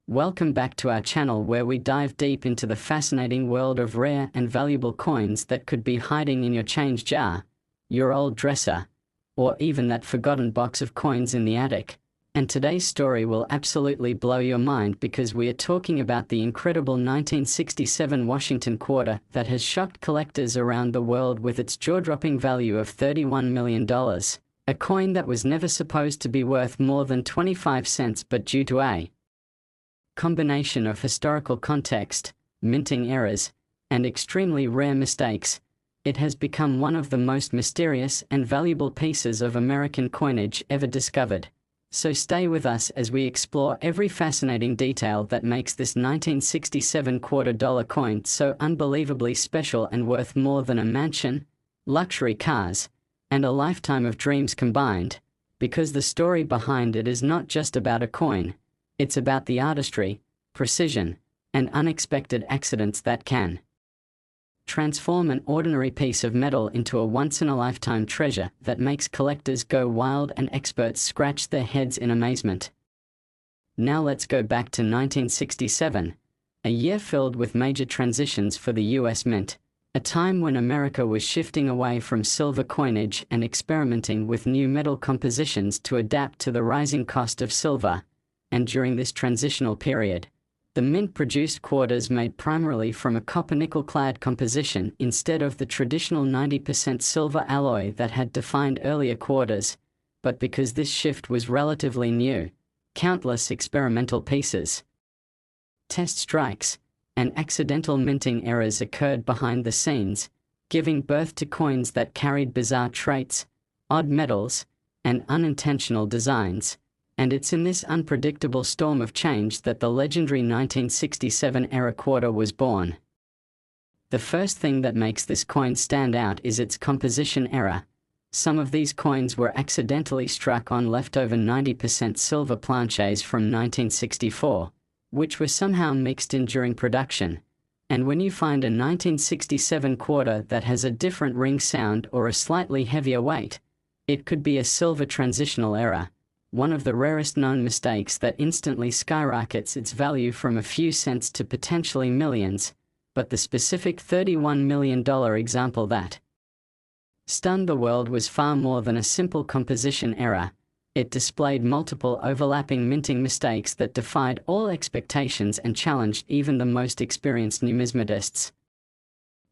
Welcome back to our channel where we dive deep into the fascinating world of rare and valuable coins that could be hiding in your change jar, your old dresser, or even that forgotten box of coins in the attic. And today's story will absolutely blow your mind because we are talking about the incredible 1967 Washington quarter that has shocked collectors around the world with its jaw-dropping value of $31 million. A coin that was never supposed to be worth more than 25 cents, but due to a combination of historical context, minting errors, and extremely rare mistakes, it has become one of the most mysterious and valuable pieces of American coinage ever discovered. So stay with us as we explore every fascinating detail that makes this 1967 quarter-dollar coin so unbelievably special and worth more than a mansion, luxury cars, and a lifetime of dreams combined, because the story behind it is not just about a coin. It's about the artistry, precision, and unexpected accidents that can transform an ordinary piece of metal into a once-in-a-lifetime treasure that makes collectors go wild and experts scratch their heads in amazement. Now let's go back to 1967, a year filled with major transitions for the US Mint, a time when America was shifting away from silver coinage and experimenting with new metal compositions to adapt to the rising cost of silver. And during this transitional period, the Mint produced quarters made primarily from a copper-nickel-clad composition instead of the traditional 90% silver alloy that had defined earlier quarters. But because this shift was relatively new, countless experimental pieces, test strikes, and accidental minting errors occurred behind the scenes, giving birth to coins that carried bizarre traits, odd metals, and unintentional designs. And it's in this unpredictable storm of change that the legendary 1967 era quarter was born. The first thing that makes this coin stand out is its composition error. Some of these coins were accidentally struck on leftover 90% silver planches from 1964, which were somehow mixed in during production. And when you find a 1967 quarter that has a different ring sound or a slightly heavier weight, it could be a silver transitional error. One of the rarest known mistakes that instantly skyrockets its value from a few cents to potentially millions, but the specific $31 million example that stunned the world was far more than a simple composition error. It displayed multiple overlapping minting mistakes that defied all expectations and challenged even the most experienced numismatists.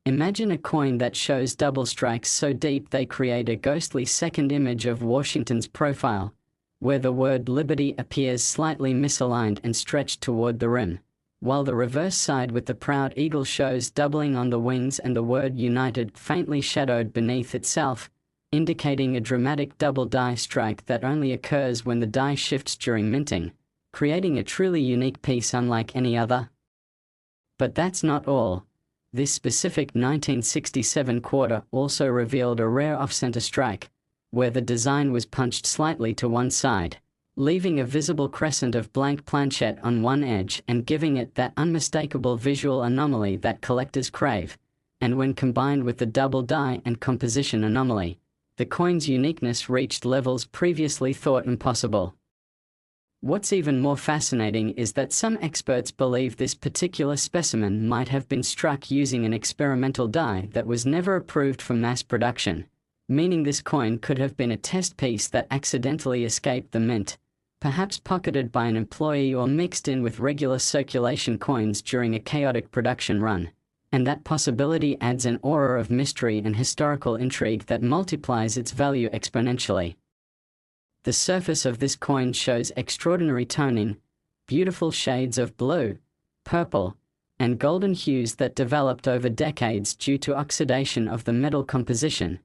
Imagine a coin that shows double strikes so deep they create a ghostly second image of Washington's profile, where the word Liberty appears slightly misaligned and stretched toward the rim, while the reverse side with the proud eagle shows doubling on the wings and the word United faintly shadowed beneath itself, indicating a dramatic double die strike that only occurs when the die shifts during minting, creating a truly unique piece unlike any other. But that's not all. This specific 1967 quarter also revealed a rare off-center strike, where the design was punched slightly to one side, leaving a visible crescent of blank planchette on one edge and giving it that unmistakable visual anomaly that collectors crave. And when combined with the double die and composition anomaly, the coin's uniqueness reached levels previously thought impossible. What's even more fascinating is that some experts believe this particular specimen might have been struck using an experimental die that was never approved for mass production, meaning this coin could have been a test piece that accidentally escaped the mint, perhaps pocketed by an employee or mixed in with regular circulation coins during a chaotic production run. And that possibility adds an aura of mystery and historical intrigue that multiplies its value exponentially. The surface of this coin shows extraordinary toning, beautiful shades of blue, purple, and golden hues that developed over decades due to oxidation of the metal composition.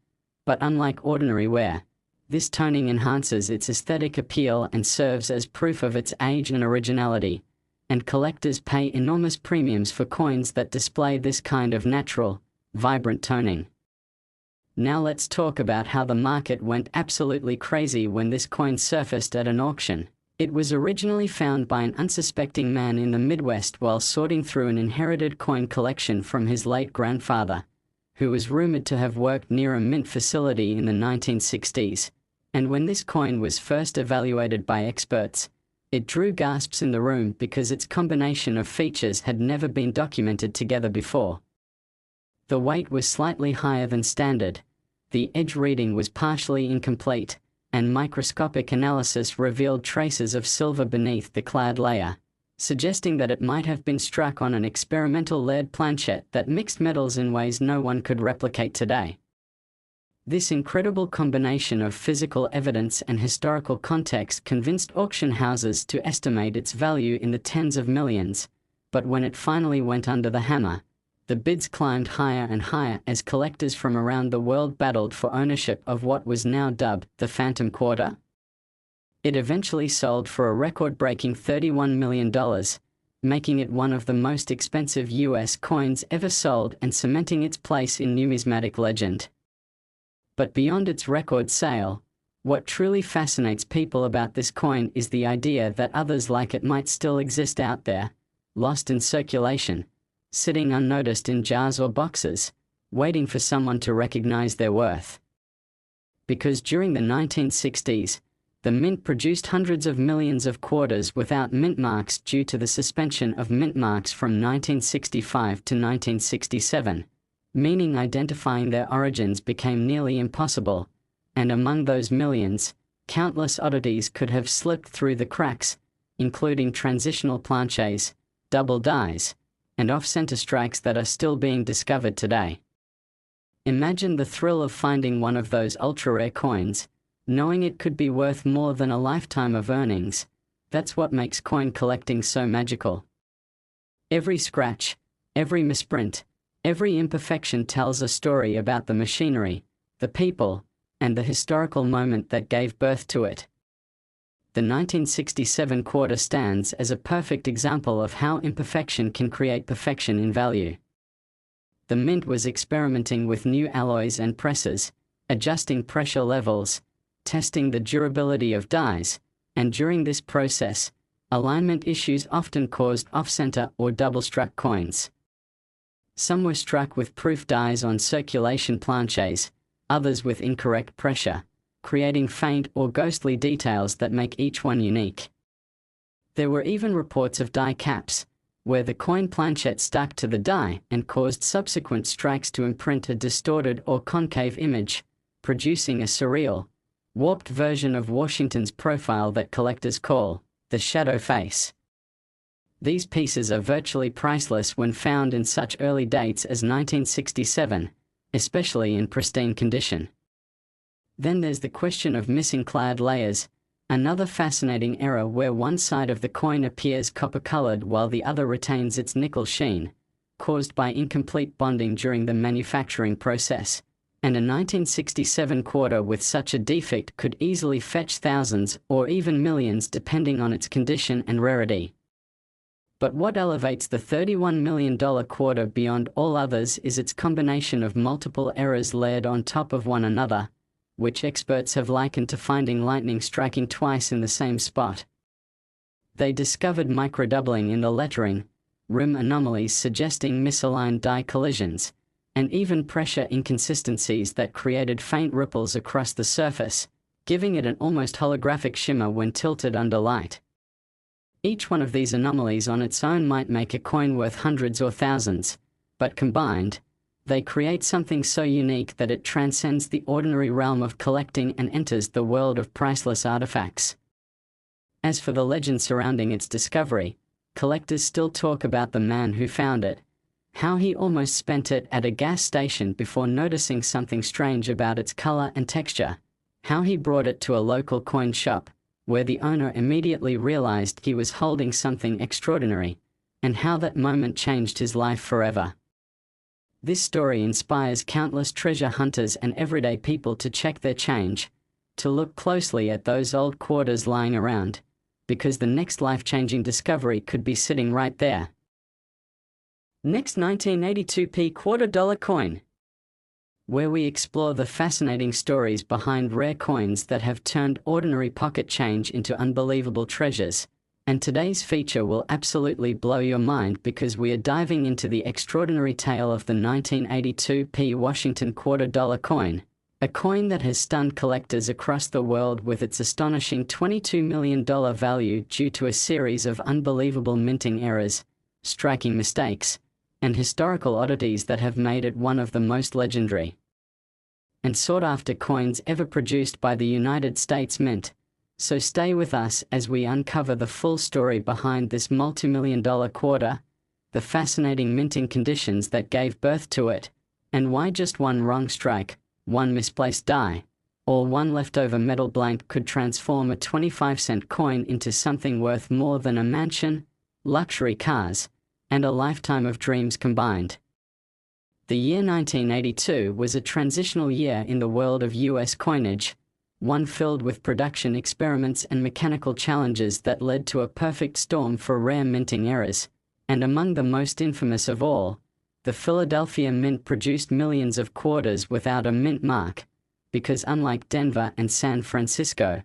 But unlike ordinary ware, this toning enhances its aesthetic appeal and serves as proof of its age and originality, and collectors pay enormous premiums for coins that display this kind of natural, vibrant toning. Now let's talk about how the market went absolutely crazy when this coin surfaced at an auction. It was originally found by an unsuspecting man in the Midwest while sorting through an inherited coin collection from his late grandfather, who was rumored to have worked near a mint facility in the 1960s. And when this coin was first evaluated by experts, It drew gasps in the room because its combination of features had never been documented together before. The weight was slightly higher than standard, the edge reading was partially incomplete, and microscopic analysis revealed traces of silver beneath the clad layer, suggesting that it might have been struck on an experimental lead planchet that mixed metals in ways no one could replicate today. This incredible combination of physical evidence and historical context convinced auction houses to estimate its value in the tens of millions, but when it finally went under the hammer, the bids climbed higher and higher as collectors from around the world battled for ownership of what was now dubbed the Phantom Quarter. It eventually sold for a record-breaking $31 million, making it one of the most expensive US coins ever sold and cementing its place in numismatic legend. But beyond its record sale, what truly fascinates people about this coin is the idea that others like it might still exist out there, lost in circulation, sitting unnoticed in jars or boxes, waiting for someone to recognize their worth. Because during the 1960s, the mint produced hundreds of millions of quarters without mint marks due to the suspension of mint marks from 1965 to 1967, meaning identifying their origins became nearly impossible, and among those millions, countless oddities could have slipped through the cracks, including transitional planchets, double dies, and off-center strikes that are still being discovered today. Imagine the thrill of finding one of those ultra-rare coins, knowing it could be worth more than a lifetime of earnings. That's what makes coin collecting so magical. Every scratch, every misprint, every imperfection tells a story about the machinery, the people, and the historical moment that gave birth to it. The 1967 quarter stands as a perfect example of how imperfection can create perfection in value. The mint was experimenting with new alloys and presses, adjusting pressure levels, testing the durability of dies, and during this process, alignment issues often caused off-center or double-struck coins. Some were struck with proof dies on circulation planchets, others with incorrect pressure, creating faint or ghostly details that make each one unique. There were even reports of die caps, where the coin planchet stuck to the die and caused subsequent strikes to imprint a distorted or concave image, producing a surreal, warped version of Washington's profile that collectors call the shadow face. These pieces are virtually priceless when found in such early dates as 1967, especially in pristine condition. Then there's the question of missing clad layers, another fascinating error where one side of the coin appears copper-colored while the other retains its nickel sheen, caused by incomplete bonding during the manufacturing process, and a 1967 quarter with such a defect could easily fetch thousands or even millions depending on its condition and rarity. But what elevates the $31 million quarter beyond all others is its combination of multiple errors layered on top of one another, which experts have likened to finding lightning striking twice in the same spot. They discovered microdoubling in the lettering, rim anomalies suggesting misaligned die collisions, and even pressure inconsistencies that created faint ripples across the surface, giving it an almost holographic shimmer when tilted under light. Each one of these anomalies on its own might make a coin worth hundreds or thousands, but combined, they create something so unique that it transcends the ordinary realm of collecting and enters the world of priceless artifacts. As for the legend surrounding its discovery, collectors still talk about the man who found it, how he almost spent it at a gas station before noticing something strange about its color and texture, how he brought it to a local coin shop, where the owner immediately realized he was holding something extraordinary, and how that moment changed his life forever. This story inspires countless treasure hunters and everyday people to check their change, to look closely at those old quarters lying around, because the next life-changing discovery could be sitting right there. Next, 1982p $quarter coin, where we explore the fascinating stories behind rare coins that have turned ordinary pocket change into unbelievable treasures. And today's feature will absolutely blow your mind because we are diving into the extraordinary tale of the 1982p Washington $quarter coin, A coin that has stunned collectors across the world with its astonishing $22 million value due to a series of unbelievable minting errors, striking mistakes, and historical oddities that have made it one of the most legendary and sought-after coins ever produced by the United States Mint. So stay with us as we uncover the full story behind this multi-million-dollar quarter, the fascinating minting conditions that gave birth to it, and why just one wrong strike, one misplaced die, or one leftover metal blank could transform a 25-cent coin into something worth more than a mansion, luxury cars, and a lifetime of dreams combined. The year 1982 was a transitional year in the world of US coinage, one filled with production experiments and mechanical challenges that led to a perfect storm for rare minting errors, and among the most infamous of all, the Philadelphia Mint produced millions of quarters without a mint mark, because unlike Denver and San Francisco,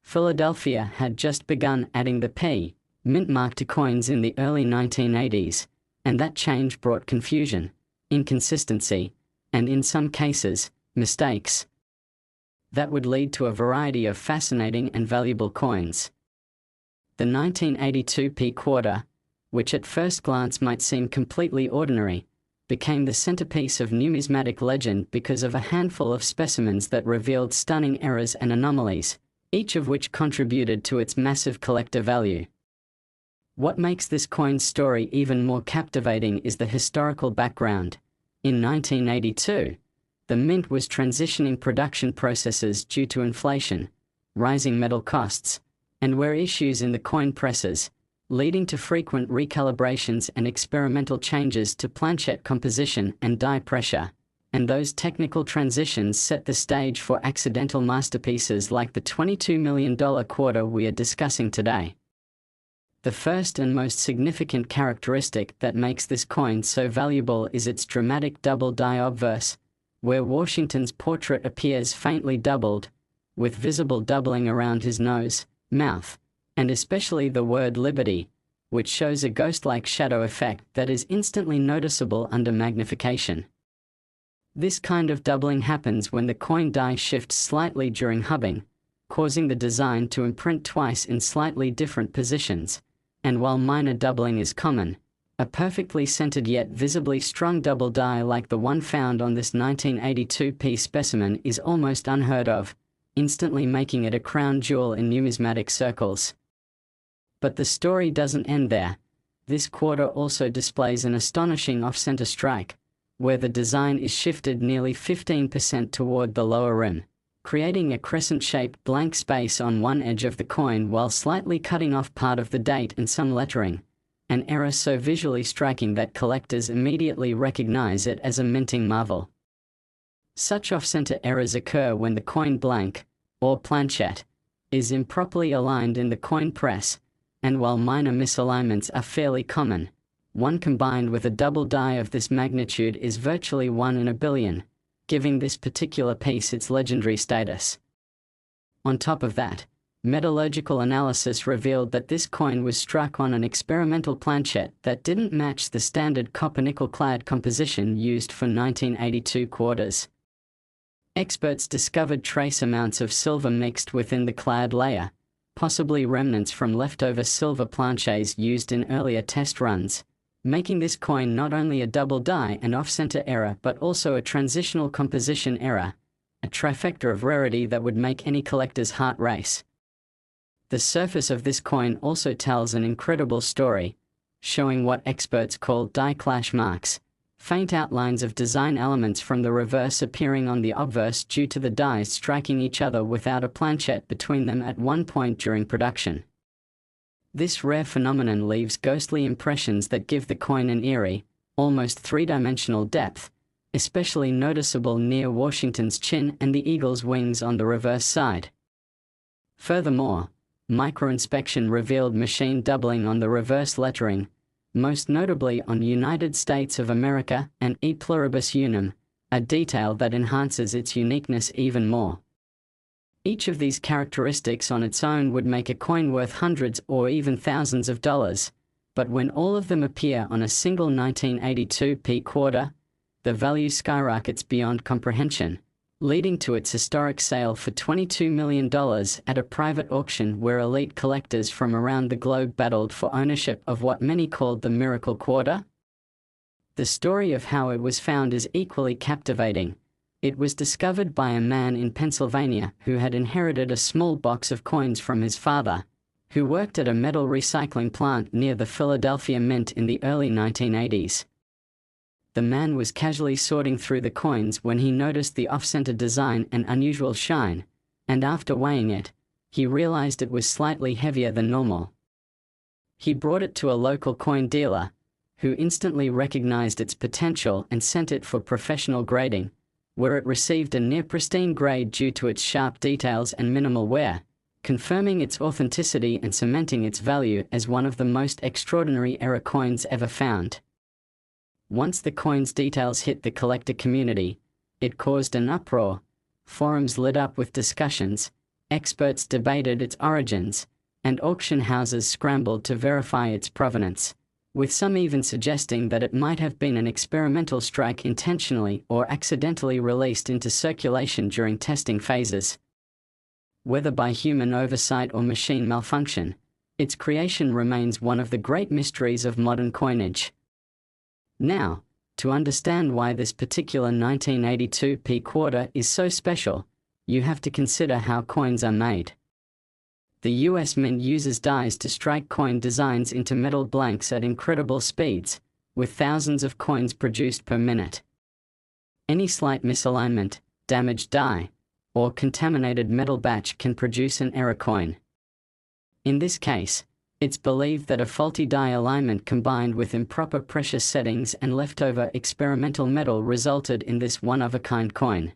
Philadelphia had just begun adding the P mint mark to coins in the early 1980s, and that change brought confusion, inconsistency, and in some cases, mistakes that would lead to a variety of fascinating and valuable coins. The 1982 P quarter, which at first glance might seem completely ordinary, became the centerpiece of numismatic legend because of a handful of specimens that revealed stunning errors and anomalies, each of which contributed to its massive collector value. What makes this coin's story even more captivating is the historical background. In 1982, the Mint was transitioning production processes due to inflation, rising metal costs, and were issues in the coin presses, leading to frequent recalibrations and experimental changes to planchette composition and die pressure, and those technical transitions set the stage for accidental masterpieces like the $22 million quarter we are discussing today. The first and most significant characteristic that makes this coin so valuable is its dramatic double die obverse, where Washington's portrait appears faintly doubled, with visible doubling around his nose, mouth, and especially the word Liberty, which shows a ghost-like shadow effect that is instantly noticeable under magnification. This kind of doubling happens when the coin die shifts slightly during hubbing, causing the design to imprint twice in slightly different positions, and while minor doubling is common, a perfectly centered yet visibly strong double die like the one found on this 1982 P specimen is almost unheard of, instantly making it a crown jewel in numismatic circles. But the story doesn't end there. This quarter also displays an astonishing off-center strike, where the design is shifted nearly 15% toward the lower rim, creating a crescent-shaped blank space on one edge of the coin while slightly cutting off part of the date and some lettering, an error so visually striking that collectors immediately recognize it as a minting marvel. Such off-center errors occur when the coin blank, or planchette, is improperly aligned in the coin press, and while minor misalignments are fairly common, one combined with a double die of this magnitude is virtually 1 in a billion, giving this particular piece its legendary status. On top of that, metallurgical analysis revealed that this coin was struck on an experimental planchette that didn't match the standard copper-nickel clad composition used for 1982 quarters. Experts discovered trace amounts of silver mixed within the clad layer, possibly remnants from leftover silver planchets used in earlier test runs, making this coin not only a double die and off-center error but also a transitional composition error, a trifecta of rarity that would make any collector's heart race. The surface of this coin also tells an incredible story, showing what experts call die clash marks, faint outlines of design elements from the reverse appearing on the obverse due to the dies striking each other without a planchette between them at one point during production. This rare phenomenon leaves ghostly impressions that give the coin an eerie, almost three-dimensional depth, especially noticeable near Washington's chin and the eagle's wings on the reverse side. Furthermore, micro-inspection revealed machine doubling on the reverse lettering, most notably on United States of America and E pluribus unum, a detail that enhances its uniqueness even more. Each of these characteristics on its own would make a coin worth hundreds or even thousands of dollars, but when all of them appear on a single 1982 P quarter, the value skyrockets beyond comprehension, leading to its historic sale for $22 million at a private auction where elite collectors from around the globe battled for ownership of what many called the Miracle Quarter. The story of how it was found is equally captivating. It was discovered by a man in Pennsylvania who had inherited a small box of coins from his father, who worked at a metal recycling plant near the Philadelphia Mint in the early 1980s. The man was casually sorting through the coins when he noticed the off-center design and unusual shine, and after weighing it, he realized it was slightly heavier than normal. He brought it to a local coin dealer, who instantly recognized its potential and sent it for professional grading, where it received a near-pristine grade due to its sharp details and minimal wear, confirming its authenticity and cementing its value as one of the most extraordinary era coins ever found. Once the coin's details hit the collector community, it caused an uproar. Forums lit up with discussions, experts debated its origins, and auction houses scrambled to verify its provenance, with some even suggesting that it might have been an experimental strike intentionally or accidentally released into circulation during testing phases. Whether by human oversight or machine malfunction, its creation remains one of the great mysteries of modern coinage. Now, to understand why this particular 1982 p quarter is so special, you have to consider how coins are made. The US Mint uses dies to strike coin designs into metal blanks at incredible speeds, with thousands of coins produced per minute. Any slight misalignment, damaged die, or contaminated metal batch can produce an error coin. In this case, it's believed that a faulty die alignment combined with improper pressure settings and leftover experimental metal resulted in this one-of-a-kind coin.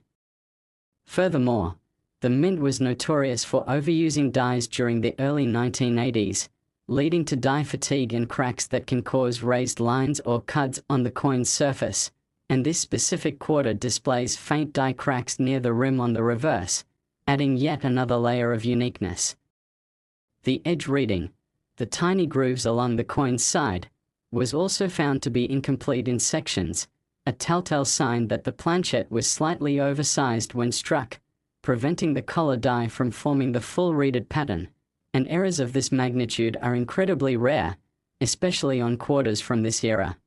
Furthermore, the Mint was notorious for overusing dies during the early 1980s, leading to die fatigue and cracks that can cause raised lines or cuts on the coin's surface, and this specific quarter displays faint die cracks near the rim on the reverse, adding yet another layer of uniqueness. The edge reading, the tiny grooves along the coin's side, was also found to be incomplete in sections, a telltale sign that the planchet was slightly oversized when struck, preventing the collar die from forming the full reeded pattern, and errors of this magnitude are incredibly rare, especially on quarters from this era.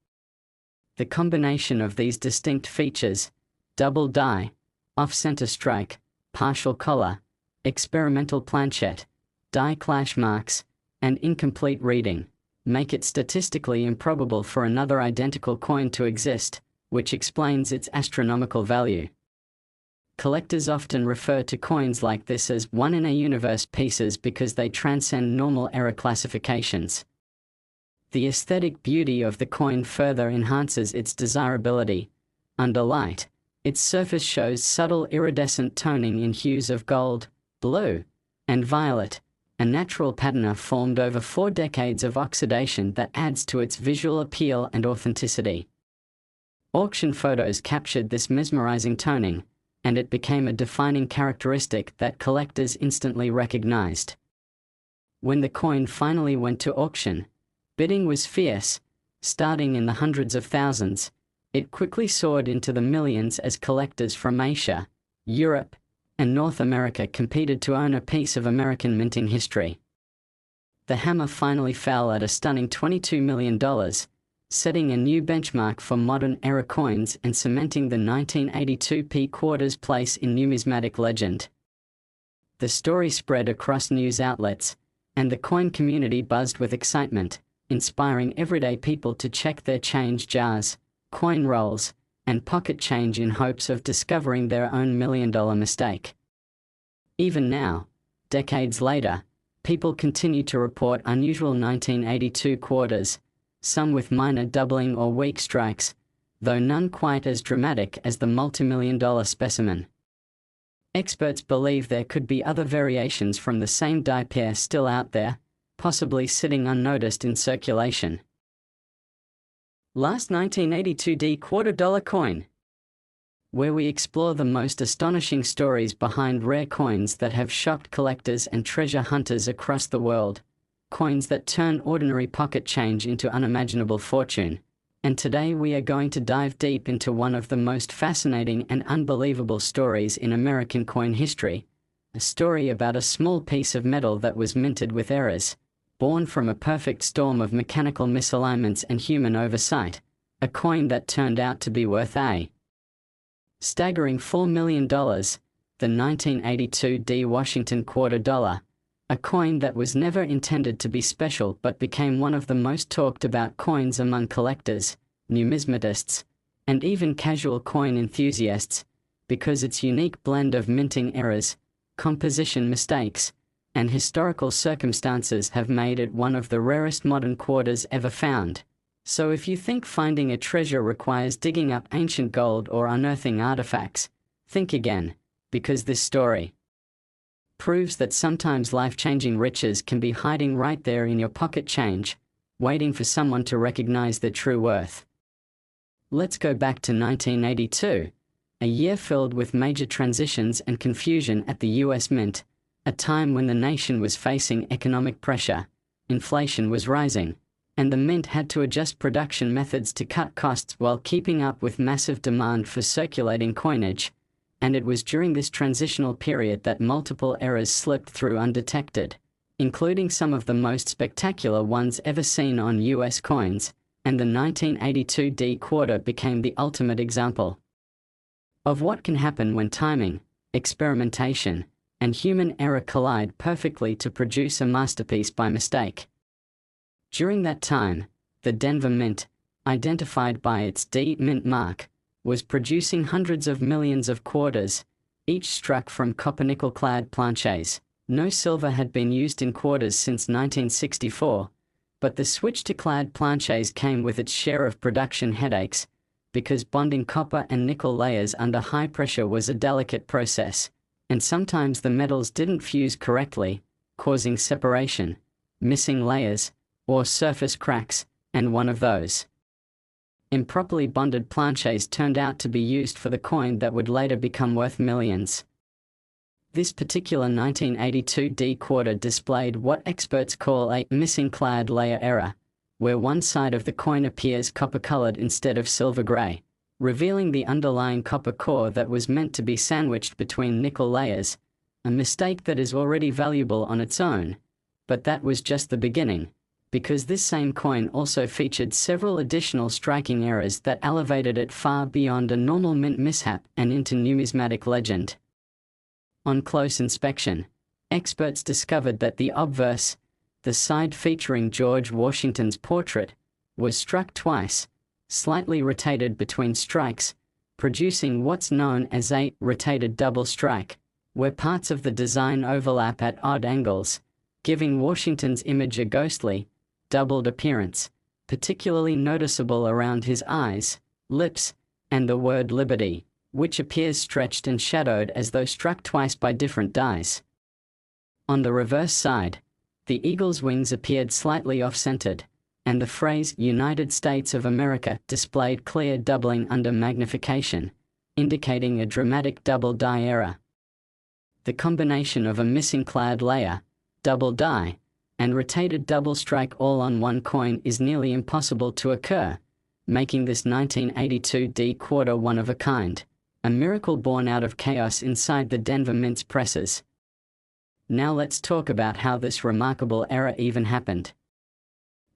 The combination of these distinct features, double die, off-center strike, partial collar, experimental planchet, die clash marks, and incomplete reading, make it statistically improbable for another identical coin to exist, which explains its astronomical value. Collectors often refer to coins like this as one-in-a-universe pieces because they transcend normal error classifications. The aesthetic beauty of the coin further enhances its desirability. Under light, its surface shows subtle iridescent toning in hues of gold, blue, and violet, a natural patina formed over 4 decades of oxidation that adds to its visual appeal and authenticity. Auction photos captured this mesmerizing toning, and it became a defining characteristic that collectors instantly recognized. When the coin finally went to auction, bidding was fierce, starting in the hundreds of thousands. It quickly soared into the millions as collectors from Asia, Europe, and North America competed to own a piece of American minting history. The hammer finally fell at a stunning $22 million, setting a new benchmark for modern era coins and cementing the 1982 p quarter's place in numismatic legend. The story spread across news outlets, and the coin community buzzed with excitement, inspiring everyday people to check their change jars, coin rolls, and pocket change in hopes of discovering their own million-dollar mistake. Even now, decades later, people continue to report unusual 1982 quarters, some with minor doubling or weak strikes, though none quite as dramatic as the multi-million-dollar specimen. Experts believe there could be other variations from the same die pair still out there, possibly sitting unnoticed in circulation. Last 1982 quarter-dollar coin, where we explore the most astonishing stories behind rare coins that have shocked collectors and treasure hunters across the world, coins that turn ordinary pocket change into unimaginable fortune. And today we are going to dive deep into one of the most fascinating and unbelievable stories in American coin history. A story about a small piece of metal that was minted with errors, born from a perfect storm of mechanical misalignments and human oversight. A coin that turned out to be worth a staggering $4 million, the 1982 D Washington quarter dollar. A coin that was never intended to be special but became one of the most talked about coins among collectors, numismatists, and even casual coin enthusiasts, because its unique blend of minting errors, composition mistakes, and historical circumstances have made it one of the rarest modern quarters ever found. So if you think finding a treasure requires digging up ancient gold or unearthing artifacts, think again, because this story proves that sometimes life-changing riches can be hiding right there in your pocket change, waiting for someone to recognize their true worth. Let's go back to 1982, a year filled with major transitions and confusion at the US Mint, a time when the nation was facing economic pressure, inflation was rising, and the Mint had to adjust production methods to cut costs while keeping up with massive demand for circulating coinage. And it was during this transitional period that multiple errors slipped through undetected, including some of the most spectacular ones ever seen on US coins, and the 1982 D quarter became the ultimate example of what can happen when timing, experimentation, and human error collide perfectly to produce a masterpiece by mistake. During that time, the Denver Mint, identified by its D Mint mark, was producing hundreds of millions of quarters, each struck from copper-nickel-clad planchets. No silver had been used in quarters since 1964, but the switch to clad planchets came with its share of production headaches, because bonding copper and nickel layers under high pressure was a delicate process, and sometimes the metals didn't fuse correctly, causing separation, missing layers, or surface cracks, and one of those improperly bonded planchets turned out to be used for the coin that would later become worth millions. This particular 1982 D quarter displayed what experts call a missing clad layer error, where one side of the coin appears copper-colored instead of silver-gray, revealing the underlying copper core that was meant to be sandwiched between nickel layers, a mistake that is already valuable on its own. But that was just the beginning, because this same coin also featured several additional striking errors that elevated it far beyond a normal mint mishap and into numismatic legend. On close inspection, experts discovered that the obverse, the side featuring George Washington's portrait, was struck twice, slightly rotated between strikes, producing what's known as a rotated double strike, where parts of the design overlap at odd angles, giving Washington's image a ghostly, doubled appearance, particularly noticeable around his eyes, lips, and the word liberty, which appears stretched and shadowed as though struck twice by different dies. On the reverse side, the eagle's wings appeared slightly off-centered, and the phrase United States of America displayed clear doubling under magnification, indicating a dramatic double die error. The combination of a missing clad layer, double die, and rotated double strike all on one coin is nearly impossible to occur, making this 1982 D quarter one of a kind, a miracle born out of chaos inside the Denver Mint's presses. Now let's talk about how this remarkable error even happened.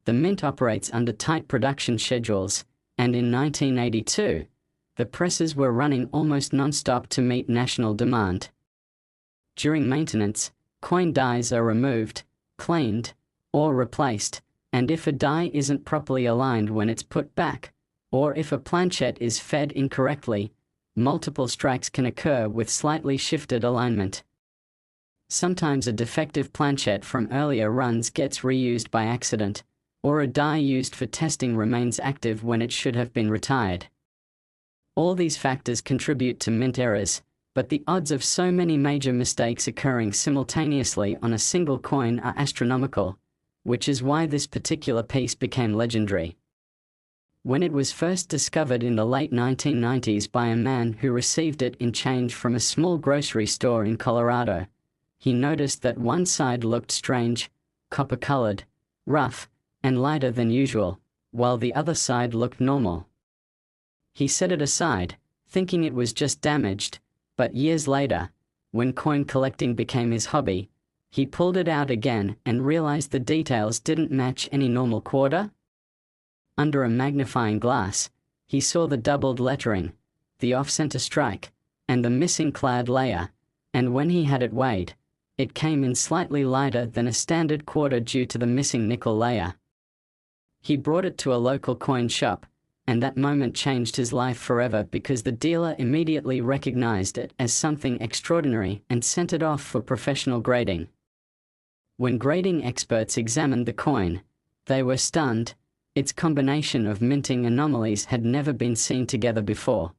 The Mint operates under tight production schedules, and in 1982, the presses were running almost non-stop to meet national demand. During maintenance, coin dies are removed, cleaned, or replaced, and if a die isn't properly aligned when it's put back, or if a planchet is fed incorrectly, multiple strikes can occur with slightly shifted alignment. Sometimes a defective planchet from earlier runs gets reused by accident, or a die used for testing remains active when it should have been retired. All these factors contribute to mint errors, but the odds of so many major mistakes occurring simultaneously on a single coin are astronomical, which is why this particular piece became legendary. When it was first discovered in the late 1990s by a man who received it in change from a small grocery store in Colorado, he noticed that one side looked strange, copper-colored, rough, and lighter than usual, while the other side looked normal. He set it aside, thinking it was just damaged, but years later, when coin collecting became his hobby, he pulled it out again and realized the details didn't match any normal quarter. Under a magnifying glass, he saw the doubled lettering, the off-center strike, and the missing clad layer, and when he had it weighed, it came in slightly lighter than a standard quarter due to the missing nickel layer. He brought it to a local coin shop, and that moment changed his life forever because the dealer immediately recognized it as something extraordinary and sent it off for professional grading. When grading experts examined the coin, they were stunned. Its combination of minting anomalies had never been seen together before.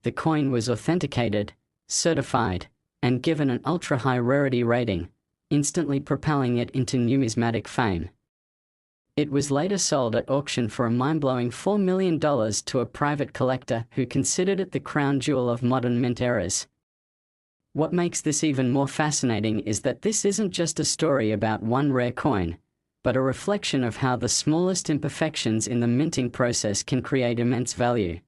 The coin was authenticated, certified, and given an ultra-high rarity rating, instantly propelling it into numismatic fame. It was later sold at auction for a mind-blowing $4 million to a private collector who considered it the crown jewel of modern mint eras. What makes this even more fascinating is that this isn't just a story about one rare coin, but a reflection of how the smallest imperfections in the minting process can create immense value.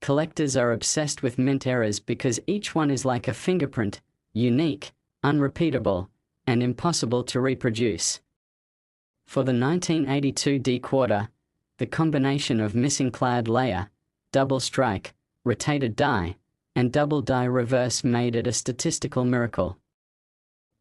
Collectors are obsessed with mint eras because each one is like a fingerprint, unique, unrepeatable, and impossible to reproduce. For the 1982 D quarter, the combination of missing clad layer, double strike, rotated die, and double die reverse made it a statistical miracle.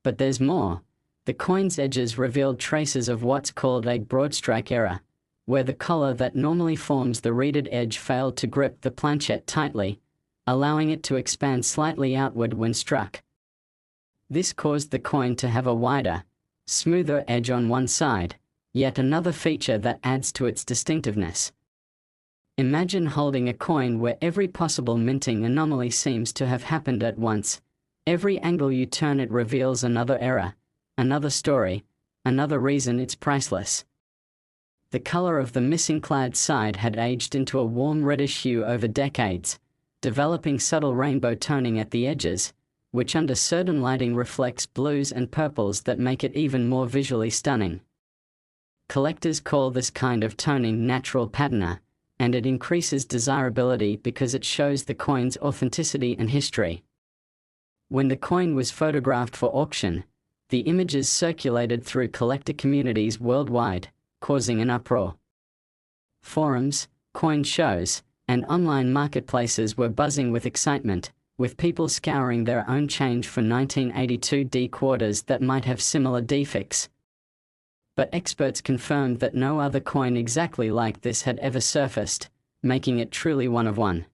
But there's more. The coin's edges revealed traces of what's called a broadstrike error, where the collar that normally forms the reeded edge failed to grip the planchette tightly, allowing it to expand slightly outward when struck. This caused the coin to have a wider, smoother edge on one side, yet another feature that adds to its distinctiveness. Imagine holding a coin where every possible minting anomaly seems to have happened at once. Every angle you turn it reveals another error, another story, another reason it's priceless. The color of the missing clad side had aged into a warm reddish hue over decades, developing subtle rainbow toning at the edges, which under certain lighting reflects blues and purples that make it even more visually stunning. Collectors call this kind of toning natural patina, and it increases desirability because it shows the coin's authenticity and history. When the coin was photographed for auction, the images circulated through collector communities worldwide, causing an uproar. Forums, coin shows, and online marketplaces were buzzing with excitement, with people scouring their own change for 1982 D quarters that might have similar defects. But experts confirmed that no other coin exactly like this had ever surfaced, making it truly one of one.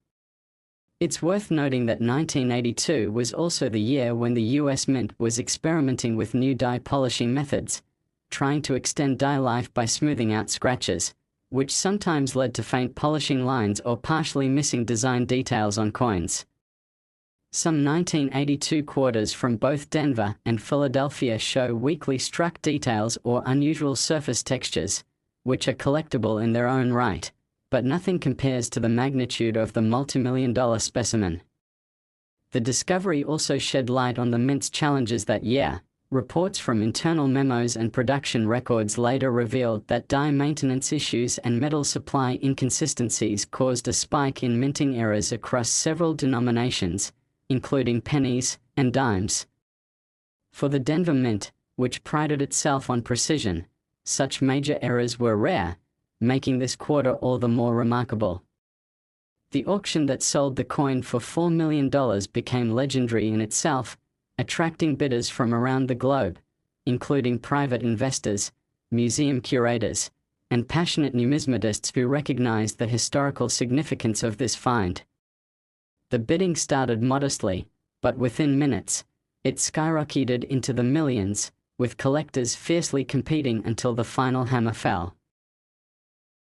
It's worth noting that 1982 was also the year when the US Mint was experimenting with new die polishing methods, trying to extend die life by smoothing out scratches, which sometimes led to faint polishing lines or partially missing design details on coins. Some 1982 quarters from both Denver and Philadelphia show weakly struck details or unusual surface textures, which are collectible in their own right, but nothing compares to the magnitude of the multi-million-dollar specimen. The discovery also shed light on the Mint's challenges that year. Reports from internal memos and production records later revealed that die maintenance issues and metal supply inconsistencies caused a spike in minting errors across several denominations, including pennies and dimes. For the Denver Mint, which prided itself on precision, such major errors were rare, making this quarter all the more remarkable. The auction that sold the coin for $4 million became legendary in itself, attracting bidders from around the globe, including private investors, museum curators, and passionate numismatists who recognized the historical significance of this find. The bidding started modestly, but within minutes, it skyrocketed into the millions, with collectors fiercely competing until the final hammer fell.